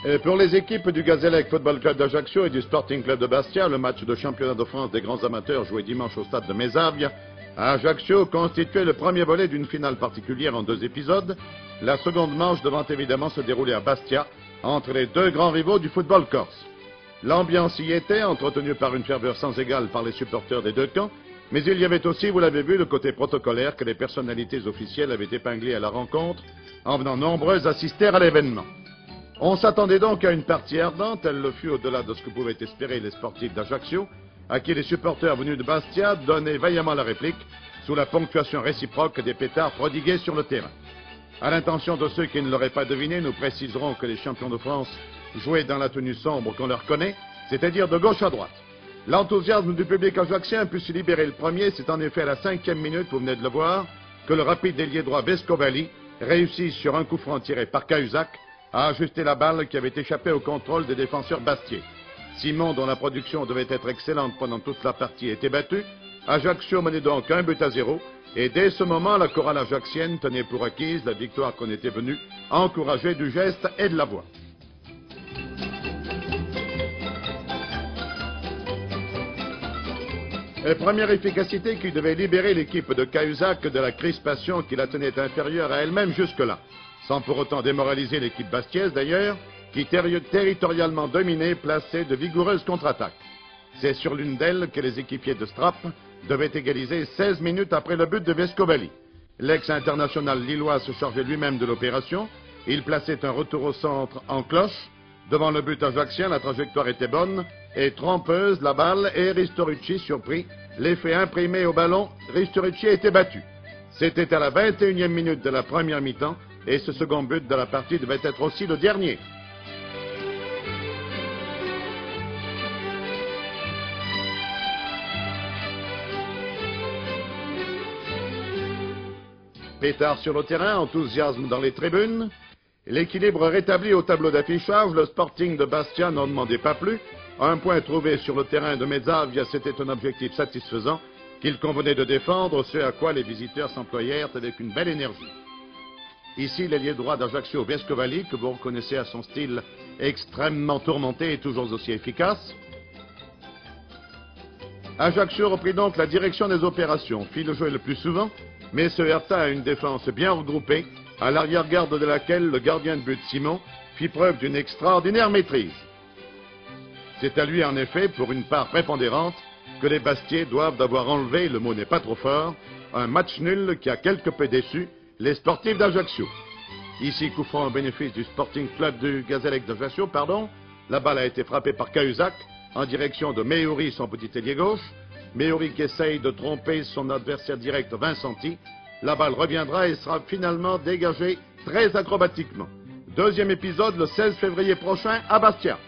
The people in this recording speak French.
Et pour les équipes du Gazélec Football Club d'Ajaccio et du Sporting Club de Bastia, le match de championnat de France des grands amateurs joué dimanche au stade de Mézavia à Ajaccio constituait le premier volet d'une finale particulière en 2 épisodes. La seconde manche devant évidemment se dérouler à Bastia entre les 2 grands rivaux du football corse. L'ambiance y était, entretenue par une ferveur sans égale par les supporters des 2 camps, mais il y avait aussi, vous l'avez vu, le côté protocolaire que les personnalités officielles avaient épinglé à la rencontre, en venant nombreuses assister à l'événement. On s'attendait donc à une partie ardente, elle le fut au-delà de ce que pouvaient espérer les sportifs d'Ajaccio, à qui les supporters venus de Bastia donnaient vaillamment la réplique, sous la ponctuation réciproque des pétards prodigués sur le terrain. À l'intention de ceux qui ne l'auraient pas deviné, nous préciserons que les champions de France jouaient dans la tenue sombre qu'on leur connaît, c'est-à-dire de gauche à droite. L'enthousiasme du public ajaccien put se libérer le premier, c'est en effet à la 5e minute, vous venez de le voir, que le rapide ailier droit Vescovalli réussit sur un coup franc tiré par Cahuzac à ajuster la balle qui avait échappé au contrôle des défenseurs bastiais. Simon, dont la production devait être excellente pendant toute la partie, était battu. Ajaccio menait donc 1-0, et dès ce moment, la chorale ajaccienne tenait pour acquise la victoire qu'on était venu encourager du geste et de la voix. Et première efficacité qui devait libérer l'équipe de Cahuzac de la crispation qui la tenait inférieure à elle-même jusque-là, sans pour autant démoraliser l'équipe bastiaise d'ailleurs, qui territorialement dominée plaçait de vigoureuses contre-attaques. C'est sur l'une d'elles que les équipiers de Strap devaient égaliser 16 minutes après le but de Vescovalli. L'ex-international lillois se chargeait lui-même de l'opération. Il plaçait un retour au centre en cloche. Devant le but ajaccien, la trajectoire était bonne et trompeuse, la balle, et Ristorici surpris. L'effet imprimé au ballon, Ristorici était battu. C'était à la 21e minute de la première mi-temps, et ce second but de la partie devait être aussi le dernier. Pétard sur le terrain, enthousiasme dans les tribunes. L'équilibre rétabli au tableau d'affichage, le Sporting de Bastia n'en demandait pas plus. Un point trouvé sur le terrain de Mézavia, c'était un objectif satisfaisant qu'il convenait de défendre, ce à quoi les visiteurs s'employèrent avec une belle énergie. Ici, l'ailier droit d'Ajaccio, Vescovalli, que vous reconnaissez à son style extrêmement tourmenté et toujours aussi efficace. Ajaccio reprit donc la direction des opérations, fit le jeu le plus souvent, mais se heurta à une défense bien regroupée, à l'arrière-garde de laquelle le gardien de but Simon fit preuve d'une extraordinaire maîtrise. C'est à lui en effet, pour une part prépondérante, que les Bastiais doivent d'avoir enlevé, le mot n'est pas trop fort, un match nul qui a quelque peu déçu les sportifs d'Ajaccio. Ici, coup franc au bénéfice du Sporting Club du Gazélec d'Ajaccio, la balle a été frappée par Cahuzac en direction de Mehouri, son petit ailier gauche. Mehouri qui essaye de tromper son adversaire direct Vincenti. La balle reviendra et sera finalement dégagée très acrobatiquement. Deuxième épisode le 16 février prochain à Bastia.